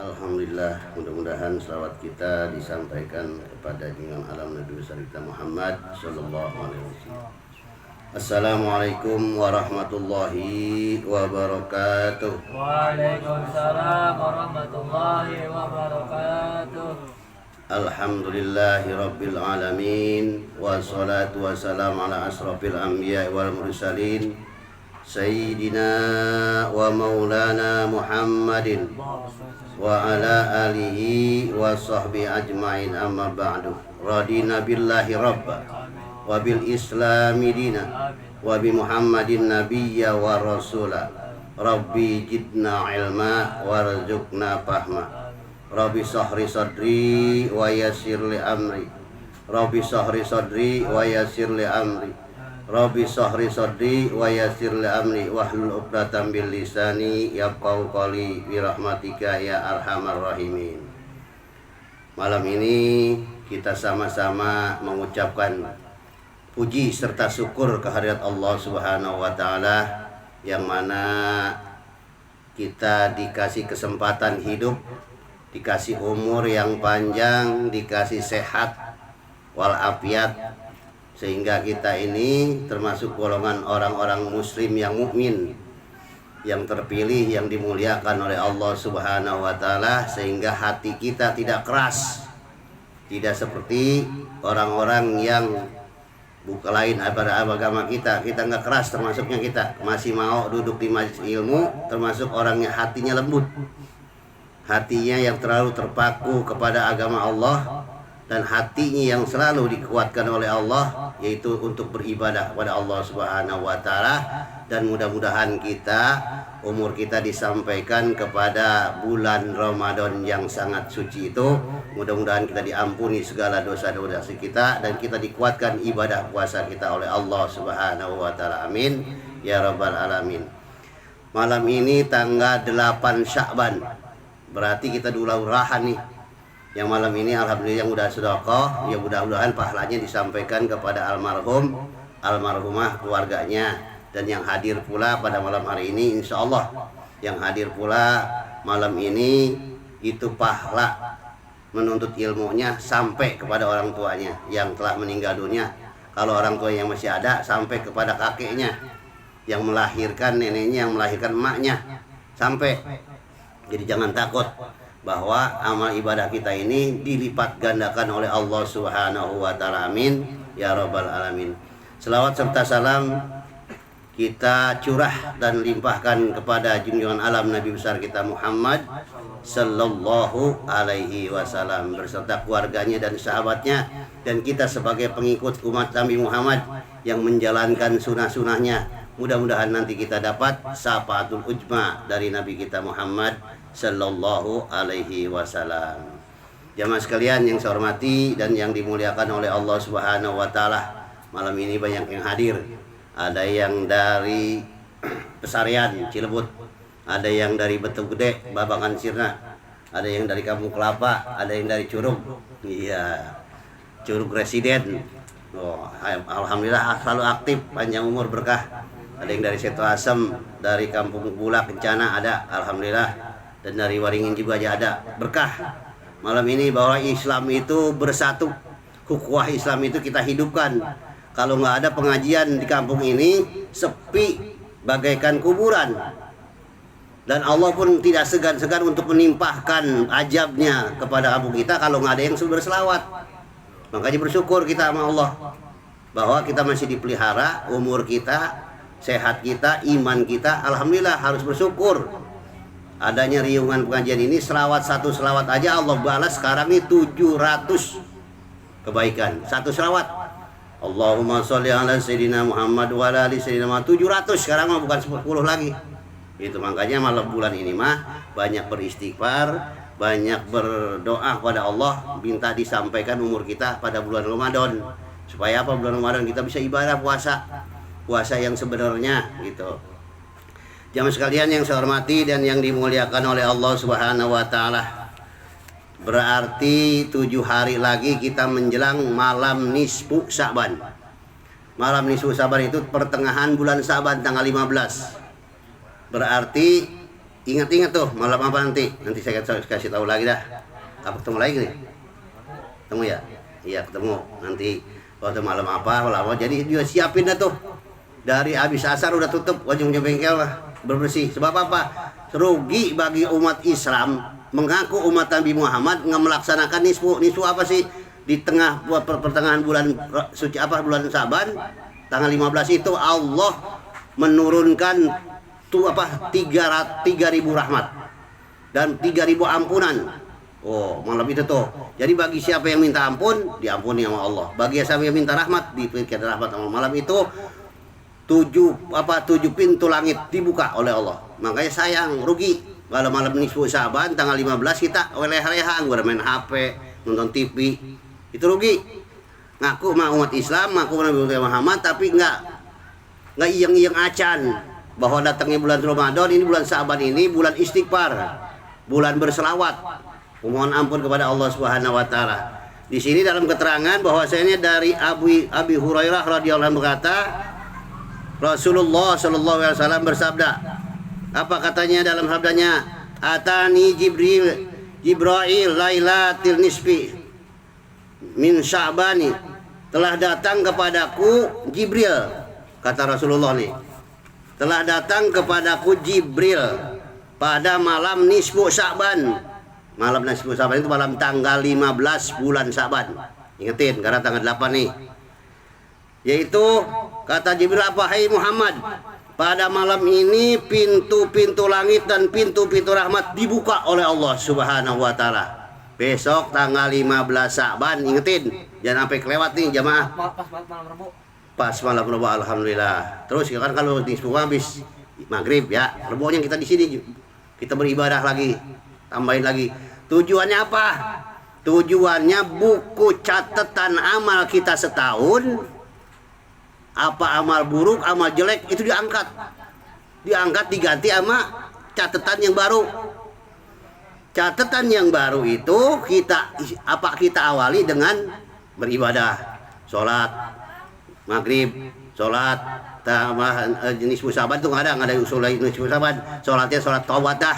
Alhamdulillah, mudah-mudahan salawat kita disampaikan kepada junjungan alam Nabi besar kita Muhammad sallallahu alaihi wasallam. Assalamualaikum warahmatullahi wabarakatuh. Waalaikumsalam warahmatullahi wabarakatuh. Alhamdulillahi rabbil alamin, wassalatu wassalamu ala asrafil anbiya wal mursalin, Sayyidina wa maulana Muhammadin wa ala alihi wa sahbihi ajma'in, amma ba'du. Radina billahi rabba wa bil islami dina wa bi Muhammadin nabiyya wa rasula. Rabbi jidna ilma warzuqna fahma. Rabbi sahri sadri wa yassir li amri. Rabbi sahri sadri wa yassir li amri. Rabbi sahri sadri wa yassir li amri wahlul 'uqdatam bil lisani yafqahu qawli bi rahmatika ya arhamar rahimin. Malam ini kita sama-sama mengucapkan puji serta syukur kehadirat Allah Subhanahu wa taala, yang mana kita dikasih kesempatan hidup, dikasih umur yang panjang, dikasih sehat walafiat, sehingga kita ini termasuk golongan orang-orang muslim yang mukmin, yang terpilih, yang dimuliakan oleh Allah Subhanahu wa taala, sehingga hati kita tidak keras, tidak seperti orang-orang yang bukan lain pada agama kita nggak keras, termasuknya kita masih mau duduk di majelis ilmu, termasuk orangnya hatinya lembut, hatinya yang terlalu terpaku kepada agama Allah, dan hatinya yang selalu dikuatkan oleh Allah, yaitu untuk beribadah kepada Allah Subhanahu wa taala. Dan mudah-mudahan kita, umur kita disampaikan kepada bulan Ramadan yang sangat suci itu. Mudah-mudahan kita diampuni segala dosa-dosa kita, dan kita dikuatkan ibadah puasa kita oleh Allah Subhanahu wa taala. Amin ya rabbal alamin. Malam ini tanggal 8 Sya'ban, berarti kita urahan nih. Yang malam ini alhamdulillah yang udah sedekah, ya mudah-mudahan pahalanya disampaikan kepada almarhum, almarhumah, keluarganya, dan yang hadir pula pada malam hari ini, insya Allah yang hadir pula malam ini itu pahala menuntut ilmunya sampai kepada orang tuanya yang telah meninggal dunia. Kalau orang tua yang masih ada, sampai kepada kakeknya yang melahirkan, neneknya yang melahirkan emaknya, sampai. Jadi jangan takut bahwa amal ibadah kita ini dilipat gandakan oleh Allah Subhanahu wa taala. Amin ya rabbal alamin. Selawat serta salam kita curah dan limpahkan kepada junjungan alam Nabi besar kita Muhammad sallallahu alaihi wasallam beserta keluarganya dan sahabatnya, dan kita sebagai pengikut umat Nabi Muhammad yang menjalankan sunnah-sunnahnya. Mudah-mudahan nanti kita dapat syafaatul ujma dari Nabi kita Muhammad sallallahu alaihi wasallam. Jamaah sekalian yang saya hormati dan yang dimuliakan oleh Allah Subhanahu wa taala, malam ini banyak yang hadir. Ada yang dari Pesarian, Cilebut, ada yang dari Betung Gede, Babakan Sirna, ada yang dari Kampung Kelapa, ada yang dari Curug. Iya, Curug Residen. Oh, alhamdulillah selalu aktif, panjang umur berkah. Ada yang dari Setu Asem, dari Kampung Bulak Kencana ada, alhamdulillah. Dan dari Waringin juga ada, berkah. Malam ini bahwa Islam itu bersatu, ukhuwah Islam itu kita hidupkan. Kalau nggak ada pengajian di kampung ini, sepi bagaikan kuburan. Dan Allah pun tidak segan-segan untuk menimpahkan ajabnya kepada kampung kita kalau nggak ada yang berselawat. Makanya bersyukur kita sama Allah bahwa kita masih dipelihara, umur kita, sehat kita, iman kita, alhamdulillah harus bersyukur. Adanya riungan pengajian ini, satu selawat aja Allah balas sekarang ini 700 kebaikan. Satu selawat, Allahumma sholli ala sayyidina Muhammad wa ala ali sayyidina Muhammad, 700 sekarang mah, bukan 10 lagi. Itu makanya malam bulan ini mah banyak beristighfar, banyak berdoa kepada Allah, minta disampaikan umur kita pada bulan Ramadan. Supaya apa? Bulan Ramadan kita bisa ibadah puasa yang sebenarnya gitu. Jamaah sekalian yang saya hormati dan yang dimuliakan oleh Allah Subhanahu wa taala. Berarti 7 hari lagi kita menjelang malam nisfu Sya'ban. Malam nisfu Sya'ban itu pertengahan bulan Sya'ban tanggal 15. Berarti Ingat-ingat tuh malam apa nanti. Nanti saya kasih tahu lagi dah. Apa ketemu lagi nih? Ketemu ya? Iya ketemu. Nanti waktu malam apa, jadi dia siapin dah tuh. Dari habis asar udah tutup ujungnya bengkel lah, berbersih. Sebab apa? Rugi bagi umat Islam mengaku umat Nabi Muhammad nggak melaksanakan nisfu. Nisfu apa sih? Di tengah pertengahan bulan suci apa bulan Syaban tanggal 15 itu Allah menurunkan tuh apa 3.000 rahmat dan 3.000 ampunan. Oh malam itu tuh. Jadi bagi siapa yang minta ampun diampuni sama Allah. Bagi siapa yang minta rahmat diberikan rahmat sama malam itu 7 pintu langit dibuka oleh Allah. Makanya sayang rugi kalau malam nisfu Syaban tanggal 15 kita leleh-lehan main HP, nonton TV. Itu rugi. Ngaku mah umat Islam, ngaku Nabi Muhammad tapi enggak iyeng-iyeng acan bahwa datangnya bulan Ramadan ini bulan Syaban ini bulan istighfar, bulan berselawat, memohon ampun kepada Allah Subhanahu wa taala. Di sini dalam keterangan bahwasanya dari Abi Hurairah radhiyallahu anhu berkata, Rasulullah sallallahu alaihi wasallam bersabda. Apa katanya dalam sabdanya? Atani Jibril lailatul nisfi min Sya'bani. Telah datang kepadaku Jibril, kata Rasulullah nih. Telah datang kepadaku Jibril pada malam nisfu Sya'ban. Malam nisfu Sya'ban itu malam tanggal 15 bulan Sya'ban. Ingetin karena tanggal 8 nih. Yaitu kata Jibril apa? Hai Muhammad, pada malam ini pintu-pintu langit dan pintu-pintu rahmat dibuka oleh Allah Subhanahu wa taala. Besok tanggal 15 Sya'ban, ingetin jangan sampai kelewat nih jamaah. Pas malam Rabu. Pas malam Rabu alhamdulillah. Terus kan kalau di habis maghrib ya, Rabunya kita di sini kita beribadah lagi. Tambahin lagi. Tujuannya apa? Tujuannya buku catatan amal kita setahun. Apa amal buruk, amal jelek itu diangkat. Diganti sama catatan yang baru. Catatan yang baru itu kita awali dengan beribadah, sholat maghrib, sholat jenis musabat itu nggak ada usul jenis musabat. Sholatnya sholat taubat dah.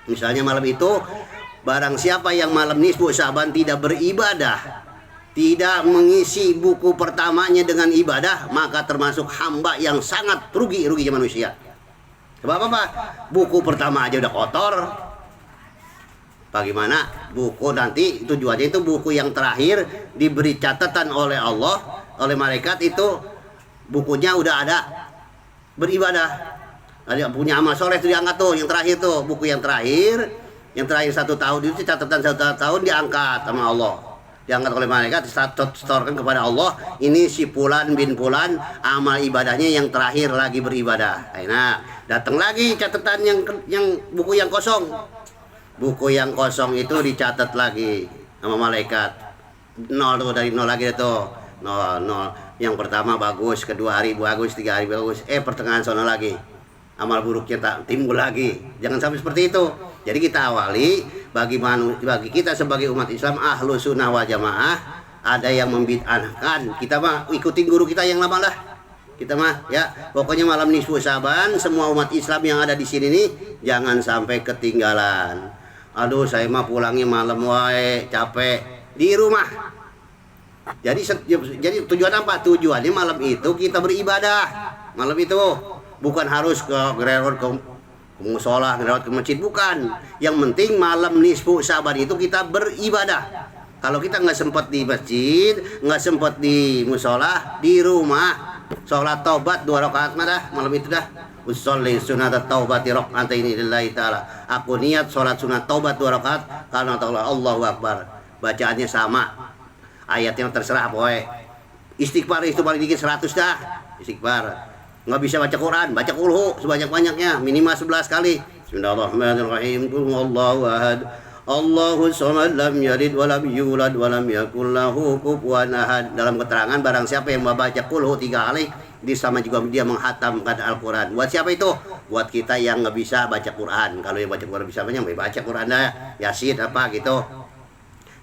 Misalnya malam itu barang siapa yang malam nisfu Syaban tidak beribadah, tidak mengisi buku pertamanya dengan ibadah, maka termasuk hamba yang sangat rugi manusia. Sebab apa? Buku pertama aja udah kotor. Bagaimana buku nanti tujuannya itu buku yang terakhir diberi catatan oleh Allah, oleh malaikat itu bukunya udah ada beribadah. Ada punya amal soleh itu diangkat tuh yang terakhir tuh buku yang terakhir 1 tahun itu catatan 1 tahun diangkat sama Allah. Diangkat oleh malaikat, disetorkan kepada Allah. Ini si Fulan bin Fulan amal ibadahnya yang terakhir lagi beribadah. Nah, datang lagi catatan yang buku yang kosong. Buku yang kosong itu dicatat lagi sama malaikat. 0 tuh dari 0 lagi tuh. 0. Yang pertama bagus, kedua hari bagus, 3 hari bagus. Pertengahan sono lagi. Amal buruknya tak timbul lagi. Jangan sampai seperti itu. Jadi kita awali bagi kita sebagai umat Islam ahlu sunnah wal jamaah, ada yang membid'ahkan, kita mah ikutin guru kita yang lama lah. Kita mah ya pokoknya malam nisfu Syaban semua umat Islam yang ada di sini nih jangan sampai ketinggalan. Aduh saya mah pulangnya malam wae capek di rumah. Jadi tujuan apa? Tujuannya malam itu kita beribadah. Malam itu bukan harus ke musola, ngerawat ke masjid, bukan. Yang penting malam nisfu Syaban itu kita beribadah. Kalau kita nggak sempat di masjid, nggak sempat di musola, di rumah sholat taubat 2 rakaat dah malam itu dah. Usolli sunat taubati raka'ataini lillahi ta'ala. Aku niat sholat sunat taubat 2 rakaat karena Allahu Akbar. Bacaannya sama, ayatnya terserah boy. Istighfar itu paling dikit 100 dah. Istighfar. Nggak bisa baca Quran, baca kulhu sebanyak-banyaknya minimal 11 kali. Bismillahirrahmanirrahim. Qul huwallahu ahad. Allahu samad, lam yalid wa lam yulad wa lam yakul lahu kufuwan ahad. Dalam keterangan barang siapa yang membaca kulhu 3 kali, dia sama juga dia menghatamkan Al-Quran. Buat siapa itu? Buat kita yang nggak bisa baca Quran. Kalau yang baca Quran bisa banyak, baca Quran dah, Yasin apa gitu.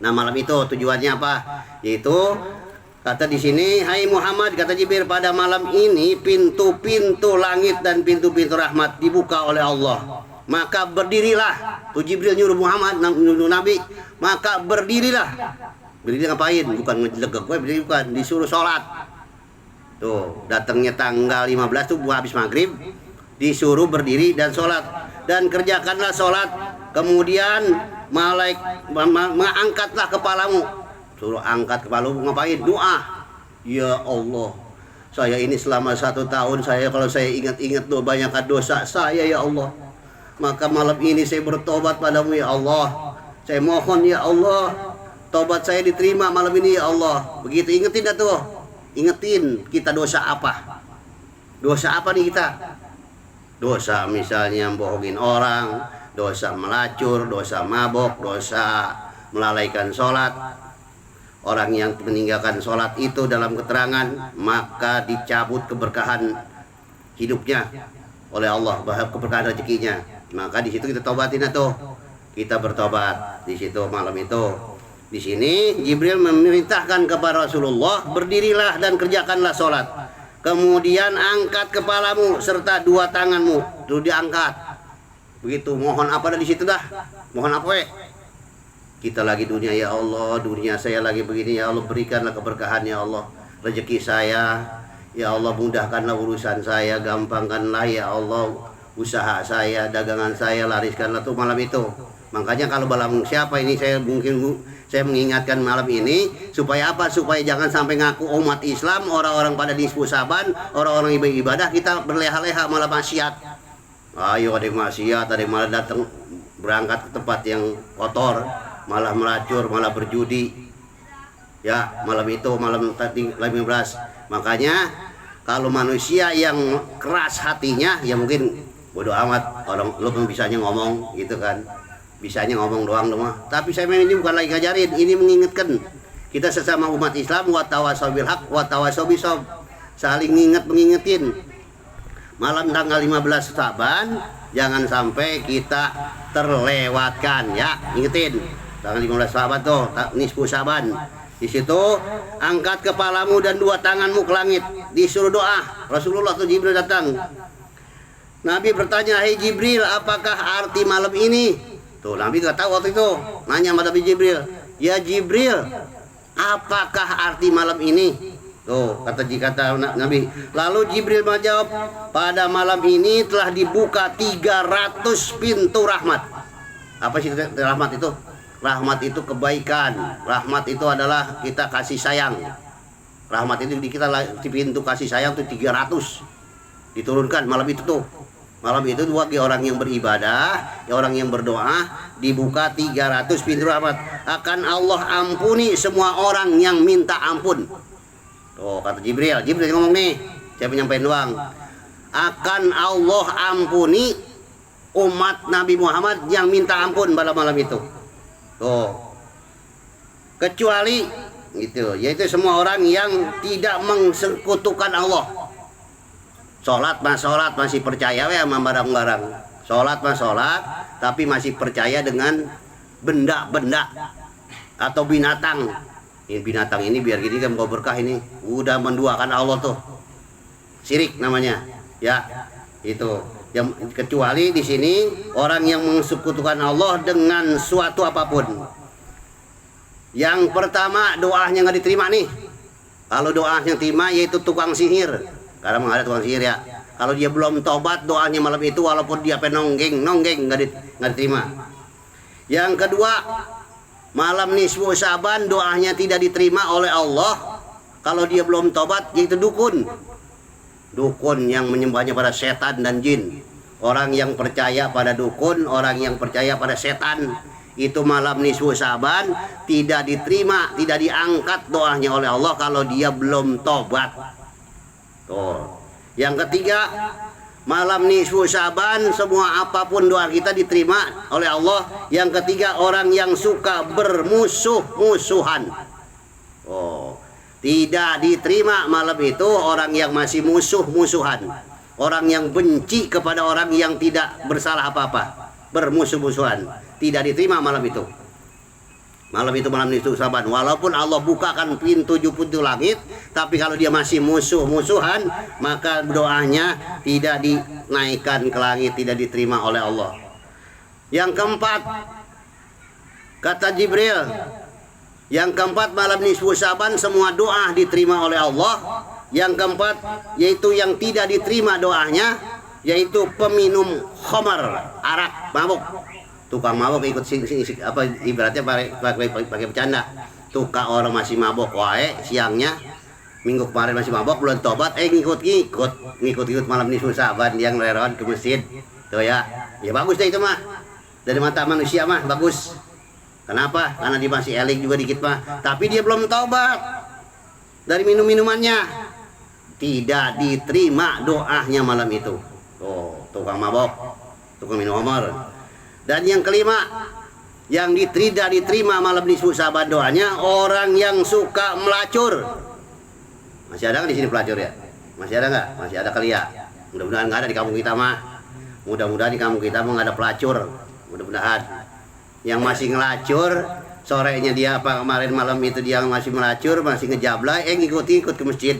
Nah malam itu tujuannya apa? Yaitu kata di sini, hai Muhammad, kata Jibril, pada malam ini pintu-pintu langit dan pintu-pintu rahmat dibuka oleh Allah. Maka berdirilah. Tuh Jibril nyuruh Muhammad, nyuruh Nabi. Maka berdirilah. Berdiri ngapain? Bukan ngelegek, berdiri bukan. Disuruh sholat. Tuh, datangnya tanggal 15 tuh habis maghrib. Disuruh berdiri dan sholat. Dan kerjakanlah sholat. Kemudian mengangkatlah kepalamu. Suruh angkat kepalamu ngapain? Doa. Ya Allah, saya ini selama 1 tahun kalau saya ingat-ingat banyakkan dosa saya ya Allah. Maka malam ini saya bertobat padamu ya Allah. Saya mohon ya Allah, tobat saya diterima malam ini ya Allah. Begitu ingetin dah tuh. Ingetin kita dosa apa. Dosa apa nih kita? Dosa misalnya bohongin orang, dosa melacur, dosa mabok, dosa melalaikan sholat. Orang yang meninggalkan sholat itu dalam keterangan maka dicabut keberkahan hidupnya oleh Allah, keberkahan rezekinya. Maka di situ kita tobatin tuh. Kita bertobat di situ malam itu. Di sini Jibril memerintahkan kepada Rasulullah, berdirilah dan kerjakanlah sholat. Kemudian angkat kepalamu serta 2 tanganmu, itu diangkat. Begitu. Mohon apa di situ dah? Mohon apa? Kita lagi dunia ya Allah, dunia saya lagi begini ya Allah, berikanlah keberkahan ya Allah, rezeki saya ya Allah, mudahkanlah urusan saya, gampangkanlah ya Allah usaha saya, dagangan saya, lariskanlah tuh malam itu. Makanya kalau malam siapa ini saya mengingatkan malam ini supaya apa? Supaya jangan sampai ngaku umat Islam, orang-orang pada nisfu Saban, orang-orang ibadah kita berleha-leha malah maksiat. Ayo ada yang maksiat, ada yang malah datang berangkat ke tempat yang kotor, malah melacur, malah berjudi. Ya, malam itu malam tadi 15. Makanya kalau manusia yang keras hatinya ya mungkin bodoh amat, orang lu bisanya ngomong gitu kan. Bisanya ngomong doang mah. Tapi saya ini bukan lagi ngajarin, ini mengingatkan. Kita sesama umat Islam wa tawasau bil haq wa tawasau bisob. Saling mengingetin. Malam tanggal 15 Saban jangan sampai kita terlewatkan ya. Ingetin. Tanggal 15 Saban tuh, nisfu Saban. Di situ angkat kepalamu dan 2 tanganmu ke langit, disuruh doa. Rasulullah tuh Jibril datang. Nabi bertanya, "Hei Jibril, apakah arti malam ini?" Tuh, Nabi nggak tahu waktu itu. Nanya sama Nabi Jibril, "Ya Jibril, apakah arti malam ini?" Tuh, kata Nabi. Lalu Jibril menjawab, "Pada malam ini telah dibuka 300 pintu rahmat." Apa sih rahmat itu? Rahmat itu kebaikan. Rahmat itu adalah kita kasih sayang. Rahmat itu di kita pintu kasih sayang tuh 300 diturunkan malam itu tuh. Malam itu bagi orang yang beribadah, orang yang berdoa, dibuka 300 pintu rahmat. Akan Allah ampuni semua orang yang minta ampun. Tuh kata Jibril ngomong nih, saya penyampaian doang. Akan Allah ampuni umat Nabi Muhammad yang minta ampun pada malam itu. Tuh. Kecuali gitu, yaitu semua orang yang tidak mensekutukan Allah. Sholat masih percaya ya sama barang-barang. Sholat tapi masih percaya dengan benda-benda atau binatang. Ini binatang ini biar gini kan bawa berkah ini. Udah menduakan Allah tuh. Syirik namanya. Ya, itu. Yang kecuali di sini orang yang mensekutukan Allah dengan suatu apapun. Yang pertama doanya nggak diterima nih. Kalau doanya terima yaitu tukang sihir. Karena ada tukang sihir ya. Kalau dia belum tobat doanya malam itu walaupun dia penonggeng nggak diterima. Yang kedua, malam nisfu Saban doanya tidak diterima oleh Allah. Kalau dia belum tobat yaitu dukun. Dukun yang menyembahnya pada setan dan jin. Orang yang percaya pada dukun, orang yang percaya pada setan, itu malam nisfu Saban tidak diterima, tidak diangkat doanya oleh Allah kalau dia belum tobat. Tuh. Yang ketiga, malam nisfu Saban semua apapun doa kita diterima oleh Allah. Yang ketiga, orang yang suka bermusuh-musuhan. Oh, tidak diterima malam itu orang yang masih musuh-musuhan. Orang yang benci kepada orang yang tidak bersalah apa-apa. Bermusuh-musuhan. Tidak diterima malam itu. Malam itu malam nisfu Saban. Walaupun Allah bukakan pintu langit, tapi kalau dia masih musuh-musuhan, maka doanya tidak dinaikkan ke langit, tidak diterima oleh Allah. Yang keempat, kata Jibril, yang keempat malam nisfu Sa'ban semua doa diterima oleh Allah. Yang keempat yaitu yang tidak diterima doanya yaitu peminum khamar, arak, mabuk. Tukang mabuk ikut apa ibaratnya pakai bercanda. Tukang orang masih mabuk wae siangnya, minggu kemarin masih mabuk belum tobat, ngikut malam nisfu Sa'ban yang leron ke masjid. Tuh ya bagus deh itu mah. Dari mata manusia mah bagus. Kenapa? Karena dia masih eling juga dikit mah. Tapi dia belum taubat dari minum-minumannya. Tidak diterima doanya malam itu. Oh, tukang mabok, tukang minum khamar. Dan yang kelima, yang tidak diterima malam nisfu Sa'ban doanya orang yang suka melacur. Masih ada nggak di sini pelacur ya? Masih ada nggak? Masih ada kali ya? Mudah-mudahan nggak ada di kampung kita mah. Mudah-mudahan di kampung kita mah nggak ada pelacur. Mudah-mudahan. Yang masih ngelacur, sorenya dia apa kemarin malam itu dia masih melacur, masih ngejablay, ikut ke masjid.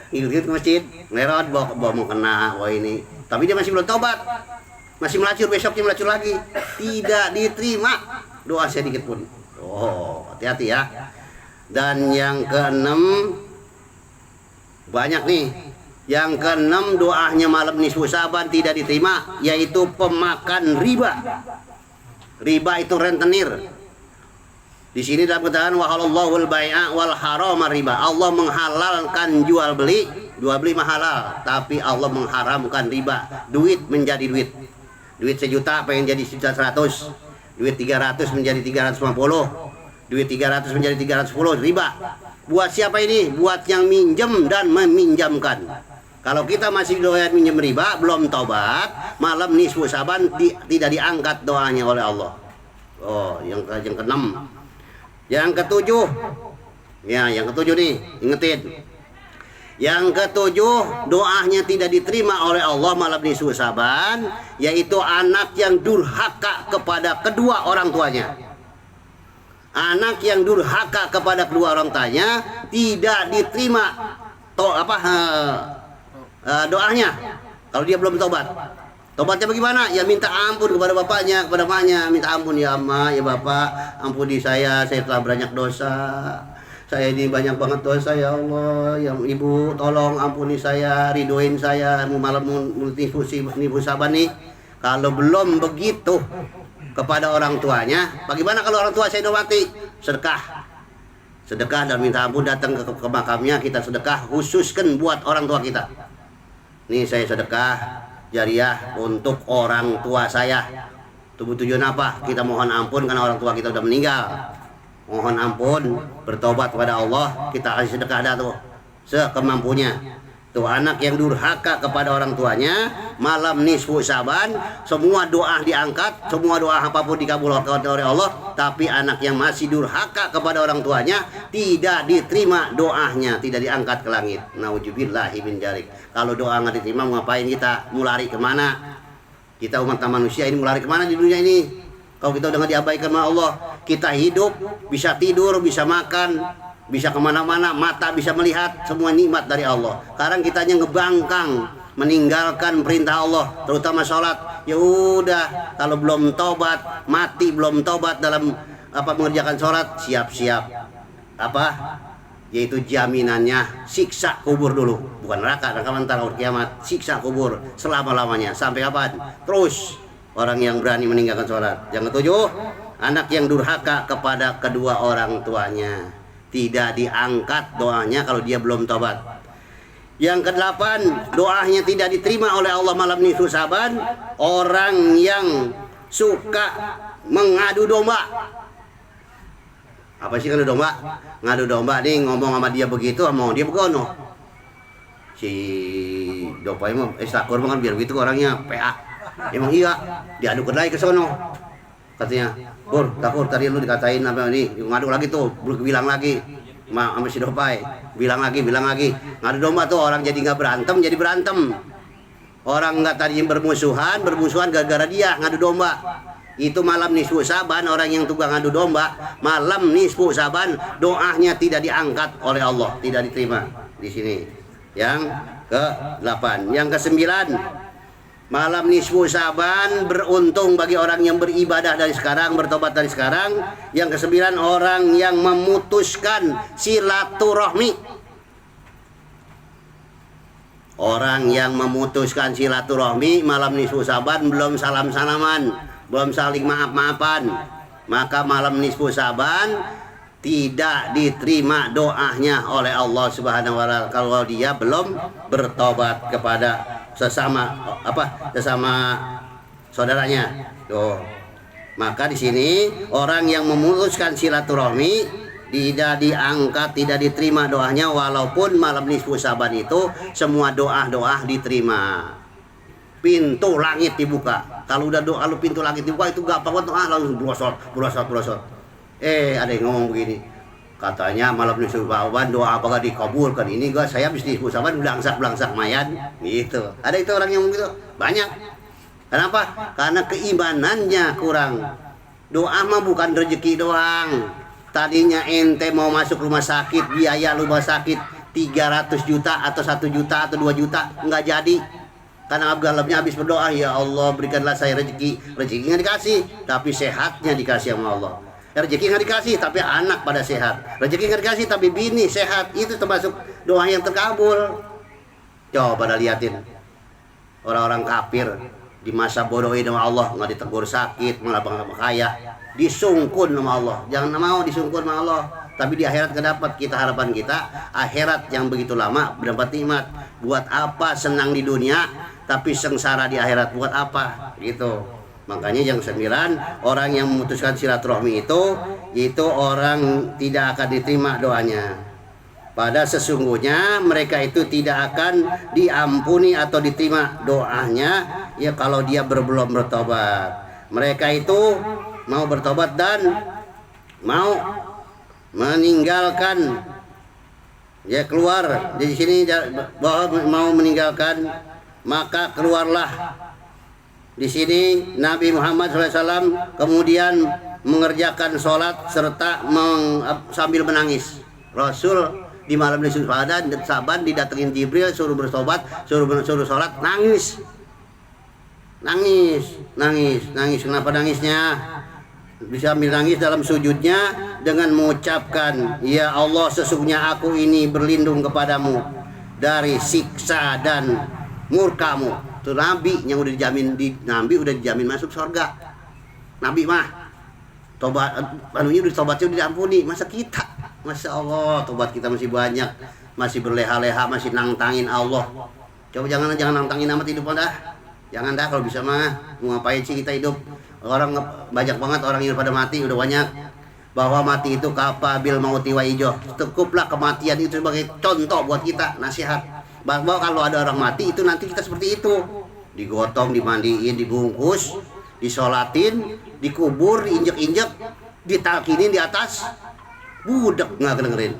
Ikut ke masjid, ngerot bawa mau kena, wah ini. Tapi dia masih belum tobat. Masih melacur, besoknya melacur lagi. Tidak diterima doa sedikit pun. Oh, hati-hati ya. Dan yang keenam, banyak nih. Yang keenam doanya malam nisfu Sa'ban tidak diterima, yaitu pemakan riba. Riba itu rentenir. Di sini dalam keterangan wahallallahu al-bai'a wal harama riba. Allah menghalalkan jual beli mah halal, tapi Allah mengharamkan riba. Duit menjadi duit. Duit 1 juta pengen jadi 100. Duit 300 menjadi 350. Duit 300 menjadi 310, riba. Buat siapa ini? Buat yang minjem dan meminjamkan. Kalau kita masih doyan minjem riba, belum taubat, malam nisfu Sa'ban tidak diangkat doanya oleh Allah. Oh, yang keenam. Yang ketujuh. Ya, yang ketujuh nih, ingetin. Yang ketujuh, doanya tidak diterima oleh Allah malam nisfu Sa'ban, yaitu anak yang durhaka kepada kedua orang tuanya. Anak yang durhaka kepada kedua orang tuanya tidak diterima doanya kalau dia belum tobat. Tobatnya bagaimana? Ya minta ampun kepada bapaknya, kepada emaknya, minta ampun ya emak, ya bapak, ampuni saya telah banyak dosa. Saya ini banyak banget dosa ya Allah. Yang ibu tolong ampuni saya, ridoin saya malam nisfu Sa'ban nih. Kalau belum begitu kepada orang tuanya, bagaimana kalau orang tua saya udah mati? Sedekah dan minta ampun, datang ke makamnya, kita sedekah khususkan buat orang tua kita. Nih saya sedekah jariah untuk orang tua saya. Tujuan apa? Kita mohon ampun karena orang tua kita udah meninggal. Mohon ampun, bertobat kepada Allah, kita kasih sedekah dah tuh sekemampunya. Tuh anak yang durhaka kepada orang tuanya, malam nisfu Sa'ban, semua doa diangkat, semua doa apapun dikabulkan oleh Allah, tapi anak yang masih durhaka kepada orang tuanya tidak diterima doanya, tidak diangkat ke langit. Nauzubillahi min dzalik. Kalau doa nggak diterima, mau ngapain kita? Mau lari kemana? Kita umat manusia ini mau lari kemana di dunia ini? Kalau kita udah nggak diabaikan sama Allah, kita hidup, bisa tidur, bisa makan, bisa kemana-mana, mata bisa melihat, semua nikmat dari Allah. Sekarang kitanya ngebangkang, meninggalkan perintah Allah, terutama sholat. Ya udah, kalau belum tobat, mati belum tobat dalam mengerjakan sholat, siap-siap yaitu jaminannya siksa kubur dulu, bukan neraka nanti kiamat, siksa kubur selama-lamanya. Sampai kapan? Terus orang yang berani meninggalkan sholat. Yang ketujuh, anak yang durhaka kepada kedua orang tuanya, tidak diangkat doanya kalau dia belum tobat. Yang kedelapan, doanya tidak diterima oleh Allah malam nisfu Sa'ban, orang yang suka mengadu domba. Apa sih ngadu domba? Ngadu domba nih, ngomong sama dia begitu, mau dia begono. Si domba emang sakur kan biar begitu orangnya PA. Emang iya, diadu lagi ke sono. Katanya, Pur, takur tadi lu dikatain apa nih, ngadu lagi tuh, bilang lagi. Sama si Dopai, bilang lagi, ngadu domba tuh orang jadi nggak berantem, jadi berantem. Orang nggak tadinya bermusuhan gara-gara dia ngadu domba. Itu malam nisfu Sa'ban, orang yang tukang ngadu domba, malam nisfu Sa'ban, doanya tidak diangkat oleh Allah, tidak diterima di sini. Yang ke-8, yang ke-9, Malam nisfu Sa'ban beruntung bagi orang yang beribadah dari sekarang, bertobat dari sekarang. Yang kesembilan, orang yang memutuskan silaturahmi. Orang yang memutuskan silaturahmi malam nisfu Sa'ban, belum salam-salaman, belum saling maaf-maafan, maka malam nisfu Sa'ban tidak diterima doanya oleh Allah Subhanahu wa taala kalau dia belum bertobat kepada sesama saudaranya. Tuh. Maka di sini orang yang memutuskan silaturahmi tidak diangkat, tidak diterima doanya, walaupun malam nisfu Sa'ban itu semua doa diterima. Pintu langit dibuka. Kalau udah doa, kalau pintu langit dibuka itu gampang banget doa, langsung brosot. Ada yang ngomong begini. Katanya malam nisfu Sa'ban doa apakah dikabulkan? Ini saya habis nisfu Sa'ban belangsak mayan gitu. Ada itu orang yang ngomong gitu. Banyak. Kenapa? Karena keimanannya kurang. Doa mah bukan rezeki doang. Tadinya ente mau masuk rumah sakit, biaya rumah sakit 300 juta atau 1 juta atau 2 juta, nggak jadi. Karena abgalabnya habis berdoa, ya Allah berikanlah saya rezeki nggak dikasih, tapi sehatnya dikasih sama Allah. Rezeki nggak dikasih, tapi anak pada sehat. Rezeki nggak dikasih, tapi bini sehat. Itu termasuk doa yang terkabul. Coba pada liatin orang-orang kafir di masa bodoh ini sama Allah, nggak ditegur sakit, malah kaya, disungkun sama Allah. Jangan mau disungkun sama Allah, tapi di akhirat kedapat. Kita harapan kita akhirat yang begitu lama mendapat nikmat. Buat apa senang di dunia tapi sengsara di akhirat, buat apa gitu. Makanya yang 9, orang yang memutuskan silaturahmi itu orang tidak akan diterima doanya. Pada sesungguhnya mereka itu tidak akan diampuni atau diterima doanya ya kalau dia belum bertobat. Mereka itu mau bertobat dan mau meninggalkan, ya keluar di sini bahwa mau meninggalkan, maka keluarlah di sini Nabi Muhammad SAW kemudian mengerjakan sholat serta sambil menangis. Rasul di malam nisfu Sa'ban didatengin Jibril, suruh bertobat, suruh sholat, nangis. Kenapa nangisnya? Bisa sambil nangis dalam sujudnya dengan mengucapkan, ya Allah sesungguhnya aku ini berlindung kepadamu dari siksa dan murkamu. Itu Nabi yang udah dijamin masuk surga. Nabi mah tobat udah tobatnya udah diampuni, masa kita? Masya Allah, tobat kita masih banyak, masih berleha-leha, masih nantangin Allah. Coba jangan nantangin amat hidup dah. Jangan dah, kalau bisa mah mau ngapain sih kita hidup? Orang banyak banget orang yang pada mati, udah banyak. Bahwa mati itu kapabil mauti wa ijoh. Cukuplah kematian itu sebagai contoh buat kita, nasihat. Bahwa kalau ada orang mati itu nanti kita seperti itu. Digotong, dimandiin, dibungkus, disolatin, dikubur, diinjek-injek, ditalkinin di atas. Budek nggak dengerin.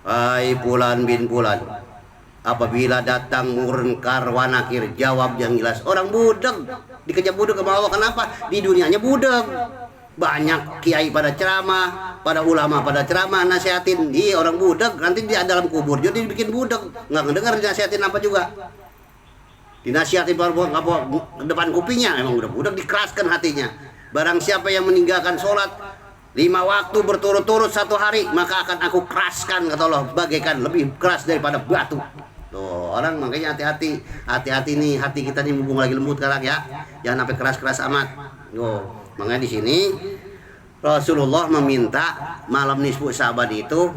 Hai Fulan bin Fulan, apabila datang munkar wa nakir, jawab yang jelas. Orang budek, dikejar budek sama Allah. Kenapa? Di dunianya budek. Banyak kiai pada ceramah, pada ulama pada ceramah, nasihatin. Orang budek, nanti dia dalam kubur jadi dibikin budek. Nggak ngedenger dinasihatin apa juga. Dinasihatin depan kupingnya, emang udah budek, dikeraskan hatinya. Barang siapa yang meninggalkan sholat 5 waktu berturut-turut 1 hari, maka akan aku keraskan, kata Allah, bagaikan lebih keras daripada batu. Tuh, orang makanya hati-hati nih, hati kita nih mumpung lagi lembut sekarang ya. Jangan sampai keras-keras amat. Makanya di sini Rasulullah meminta malam nisfu Sa'ban itu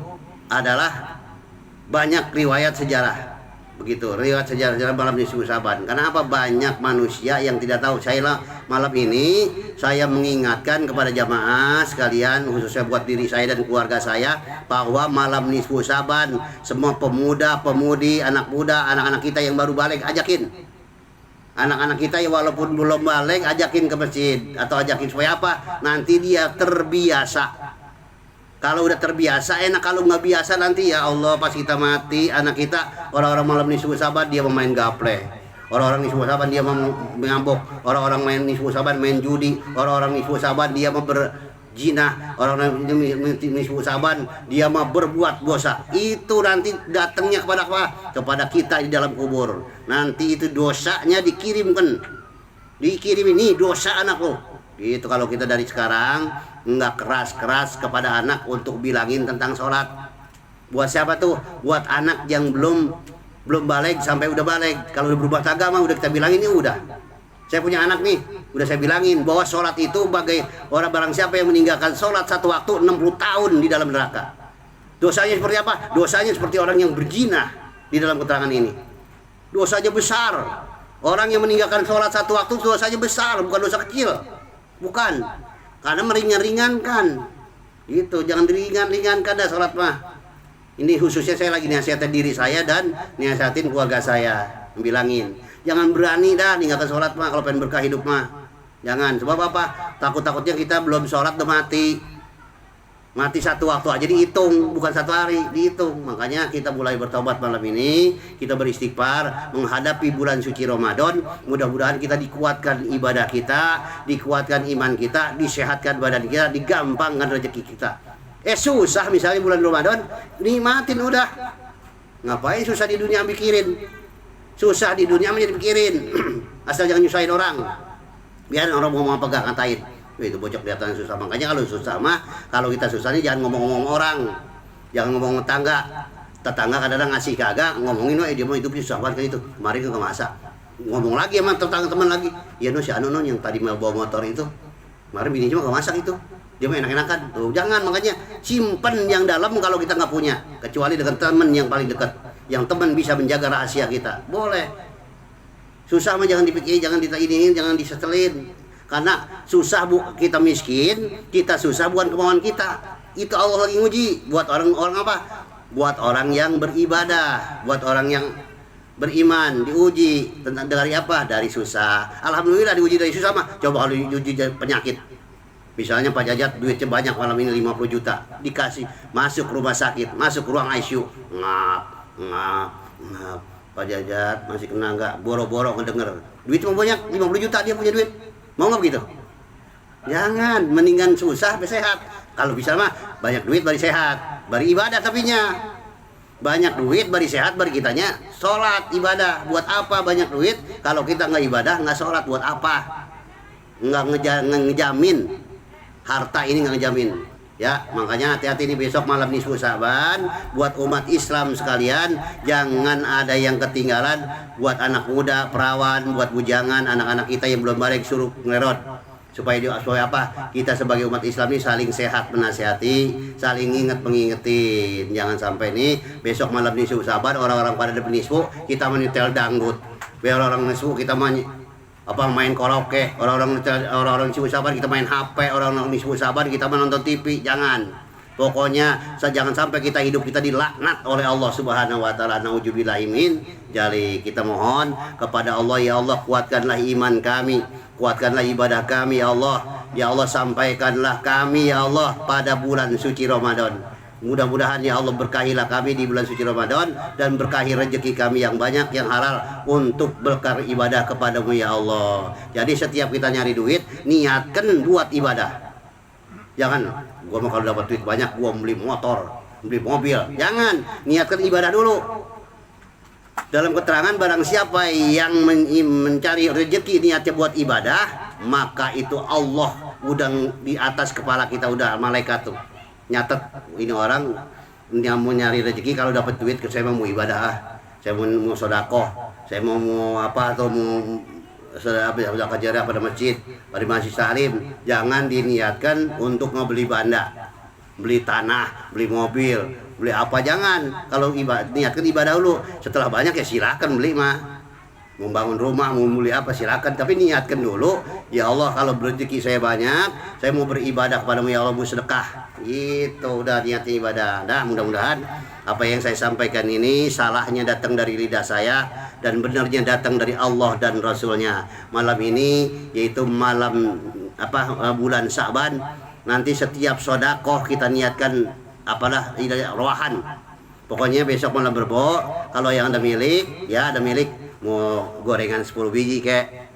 adalah banyak riwayat sejarah. Begitu, riwayat sejarah malam nisfu Sa'ban. Kenapa banyak manusia yang tidak tahu? Malam ini saya mengingatkan kepada jamaah sekalian, khususnya buat diri saya dan keluarga saya, bahwa malam nisfu Sa'ban semua pemuda, pemudi, anak muda, anak-anak kita yang baru balik, ajakin. Anak-anak kita yang walaupun belum balik, ajakin ke masjid. Atau ajakin supaya apa? Nanti dia terbiasa. Kalau udah terbiasa enak, kalau nggak biasa nanti ya Allah pas kita mati, anak kita, orang-orang malam nisfu Sa'ban dia memain gaple, orang-orang nisfu Sa'ban dia mengambok, orang-orang main nisfu Sa'ban main judi, orang-orang nisfu Sa'ban dia zina, orang nisfu Saban, dia mah berbuat dosa. Itu nanti datangnya kepada apa? Kepada kita di dalam kubur. Nanti itu dosanya dikirimkan. Dikirim ini dosa anak lo. Itu kalau kita dari sekarang nggak keras-keras kepada anak untuk bilangin tentang sholat. Buat siapa tuh? Buat anak yang belum balik sampai udah balik. Kalau udah berubah agama udah kita bilangin ini udah. Saya punya anak nih, udah saya bilangin bahwa sholat itu bagai orang barang siapa yang meninggalkan sholat satu waktu 60 tahun di dalam neraka. Dosanya seperti apa? Dosanya seperti orang yang berzina di dalam keterangan ini. Dosanya besar. Orang yang meninggalkan sholat satu waktu dosanya besar, bukan dosa kecil. Bukan. Karena meringan-ringankan. Itu jangan diringan-ringankan dah sholat mah. Ini khususnya saya lagi nasihatin diri saya dan nasihatin keluarga saya. Bilangin. Jangan berani dah ninggalkan sholat mah kalau pengen berkah hidup mah. Jangan, sebab apa? Takut-takutnya kita belum sholat udah mati. Mati satu waktu aja dihitung, bukan satu hari dihitung. Makanya kita mulai bertobat malam ini, kita beristighfar menghadapi bulan suci Ramadan. Mudah-mudahan kita dikuatkan ibadah kita, dikuatkan iman kita, disehatkan badan kita, digampangkan rezeki kita. Susah misalnya bulan Ramadan, nikmatin udah. Ngapain susah di dunia mikirin? Susah di dunia menjadi pikirin. Asal jangan nyusahin orang. Biar orang mau pegang ngatain. Itu bocok di atas susah. Makanya kalau susah mah, kalau kita susah nih jangan ngomong-ngomong orang. Jangan ngomong tetangga. Tetangga kadang-kadang ngasih kagak, ngomongin dia mau hidup susah banget itu. Kemarin ke masak. Ngomong lagi sama tetangga teman lagi. Ya si Anu yang tadi mau bawa motor itu. Kemarin bininya mah ke masak itu. Dia mau enak-enakan. Tuh, jangan, makanya simpen yang dalam kalau kita nggak punya. Kecuali dengan teman yang paling dekat. Yang teman bisa menjaga rahasia kita, boleh. Susah mah jangan dipikir, jangan diiniin, jangan disetelin. Karena susah kita miskin, kita susah bukan kemauan kita. Itu Allah lagi nguji buat orang-orang apa? Buat orang yang beribadah, buat orang yang beriman, diuji tentang dari apa? Dari susah. Alhamdulillah diuji dari susah mah. Coba kalau diuji dari penyakit. Misalnya Pak Jajat duitnya banyak malam ini 50 juta, dikasih masuk rumah sakit, masuk ruang ICU, ngap. Pak Jajat masih kena nggak? Boro-boro ngedenger. Duit mau banyak, 50 juta dia punya duit. Mau nggak begitu? Jangan, mendingan susah sehat. Kalau bisa mah banyak duit bari sehat, bari ibadah tapinya. Banyak duit bari sehat, bari kitanya sholat ibadah. Buat apa banyak duit kalau kita nggak ibadah, nggak sholat? Buat apa? Nggak ngejamin. Harta ini nggak ngejamin. Ya, makanya hati-hati nih besok malam nisfu Saban buat umat Islam sekalian, jangan ada yang ketinggalan. Buat anak muda, perawan, buat bujangan, anak-anak kita yang belum balik suruh ngerot supaya apa? Kita sebagai umat Islam ini saling sehat menasihati, saling ingat mengingetin. Jangan sampai nih besok malam nisfu Saban orang-orang pada nisfu kita menyetel dangdut. Biar orang nisfu kita main karaoke, orang-orang nisfu Saban kita main HP, orang-orang nisfu Saban kita menonton TV. Jangan. Pokoknya jangan sampai kita hidup kita dilaknat oleh Allah Subhanahu wa taala. Nauzubillahi min. Jadi kita mohon kepada Allah, ya Allah kuatkanlah iman kami, kuatkanlah ibadah kami ya Allah. Ya Allah sampaikanlah kami ya Allah pada bulan suci Ramadan. Mudah-mudahan ya Allah berkahilah kami di bulan suci Ramadan dan berkahi rezeki kami yang banyak yang halal untuk berkah ibadah kepadamu ya Allah. Jadi setiap kita nyari duit, niatkan buat ibadah. Jangan, gua mau kalau dapat duit banyak gua beli motor, beli mobil. Jangan, niatkan ibadah dulu. Dalam keterangan barang siapa yang mencari rezeki niatnya buat ibadah, maka itu Allah udah di atas kepala kita, udah malaikat tuh nyatet ini orang yang mau nyari rezeki. Kalau dapat duit saya mau ibadah, saya mau sedekah, saya mau apa atau mau sedekah jariah pada masjid, pada masjid salim. Jangan diniatkan untuk ngebeli banda, beli tanah, beli mobil, beli apa. Jangan. Kalau niatkan ibadah dulu, setelah banyak ya silakan beli mah. Membangun rumah, mau beli apa silakan, tapi niatkan dulu, ya Allah kalau rezeki saya banyak, saya mau beribadah kepadamu ya Allah, mau sedekah. Itu udah niatnya ibadah. Nah, mudah-mudahan apa yang saya sampaikan ini salahnya datang dari lidah saya dan benarnya datang dari Allah dan Rasulnya. Malam ini yaitu malam bulan Sa'ban. Nanti setiap sedekah kita niatkan apalah rohan. Pokoknya besok malam berbo, kalau yang ada milik, ya ada milik. Mau gorengan 10 biji kek,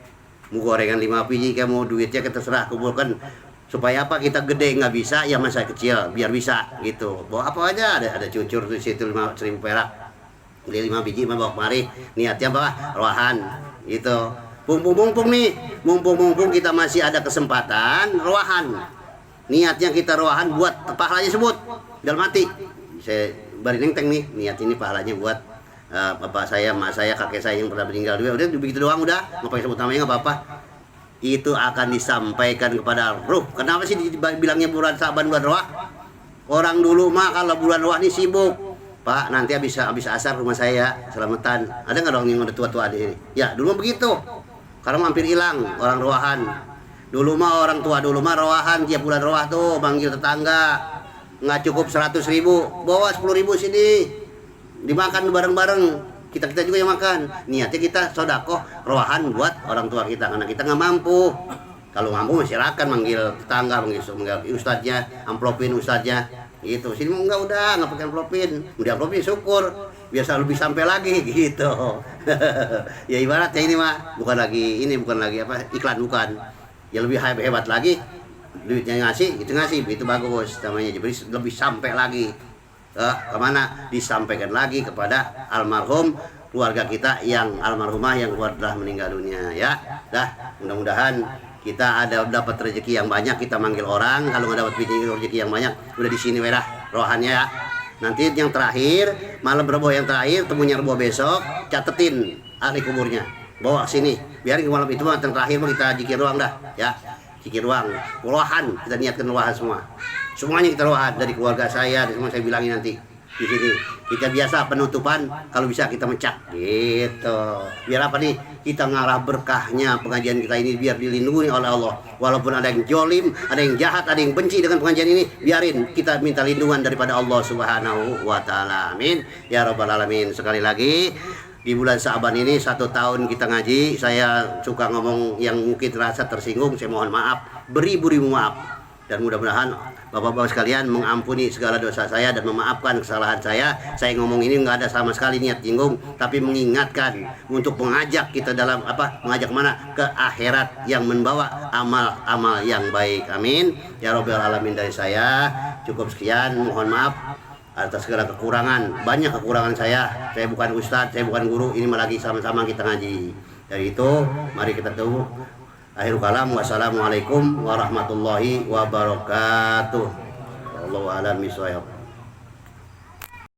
mau gorengan 5 biji kek, mau duitnya kita serah, kumpulkan Supaya apa? Kita gede nggak bisa, ya masa kecil biar bisa gitu. Bawa apa aja, ada cucur di situ 5.000 perak, beli 5 biji bawa kemari. Niatnya apa? Rohan gitu. Mumpung nih, mumpung kita masih ada kesempatan rohan. Niatnya kita rohan buat pahalanya sebut dalam hati. Saya bari nengteng nih, niat ini pahalanya buat bapak saya, emak saya, kakek saya yang pernah meninggal dulu. Udah begitu doang, udah nggak pakai sebut namanya, nggak apa-apa. Itu akan disampaikan kepada ruh. Kenapa sih dibilangnya bulan Saban, bulan Roah? Orang dulu mah kalau bulan Roah ini sibuk. Pak, nanti habis asar rumah saya selamatan. Ada nggak dong yang udah tua-tua di sini? Ya, dulu mah begitu. Karena hampir hilang orang roahan. Dulu mah orang tua dulu mah roahan tiap bulan Roah tuh manggil tetangga. Nggak cukup 100.000, bawa 10.000 sini. Dimakan bareng-bareng. Kita juga yang makan. Niatnya kita sodakoh rohan buat orang tua kita, karena kita nggak mampu. Kalau mampu masyarakat manggil tetangga, manggil ustadznya, amplopin ustadznya gitu. Sini enggak, udah nggak pakai amplopin, udah amplopin syukur, biasa lebih sampai lagi gitu. Ya ibaratnya ini mah bukan lagi apa iklan, bukan, ya lebih hebat lagi, duitnya ngasih itu bagus namanya, jadi lebih sampai lagi. Kemana? Disampaikan lagi kepada almarhum keluarga kita yang almarhumah yang telah meninggal dunia, ya. Dah, mudah-mudahan kita dapat rezeki yang banyak, kita manggil orang. Kalau nggak dapat rezeki yang banyak, udah di sini wedah rohannya ya. Nanti yang terakhir, malam Rebo yang terakhir, temunya Rebo besok, catetin ahli kuburnya, bawa sini. Biarin malam itu yang terakhir kita zikir ruang dah, ya. Zikir ruang, rohan, kita niatkan rohan semua. Semuanya kita rohan, dari keluarga saya, dari semua saya bilangin nanti di sini. Kita biasa penutupan, kalau bisa kita mencak gitu. Biar apa nih? Kita ngarah berkahnya pengajian kita ini, biar dilindungi oleh Allah. Walaupun ada yang jolim, ada yang jahat, ada yang benci dengan pengajian ini, biarin kita minta lindungan daripada Allah Subhanahu wa Ta'ala. Amin ya Rabbal Alamin. Sekali lagi, di bulan Sa'ban ini 1 tahun kita ngaji. Saya suka ngomong yang mungkin terasa tersinggung, saya mohon maaf, beribu-ribu maaf. Dan mudah-mudahan Bapak-bapak sekalian mengampuni segala dosa saya dan memaafkan kesalahan saya. Saya ngomong ini nggak ada sama sekali niat jinggung, tapi mengingatkan untuk mengajak kita dalam mengajak mana? Ke akhirat yang membawa amal-amal yang baik. Amin ya Rabbal Alamin. Dari saya cukup sekian, mohon maaf atas segala kekurangan. Banyak kekurangan saya bukan ustadz, saya bukan guru, ini malah lagi sama-sama kita ngaji. Dari itu mari kita tahu. Akhirul kalam, wassalamualaikum warahmatullahi wabarakatuh. Wallahu a'lam bishawab.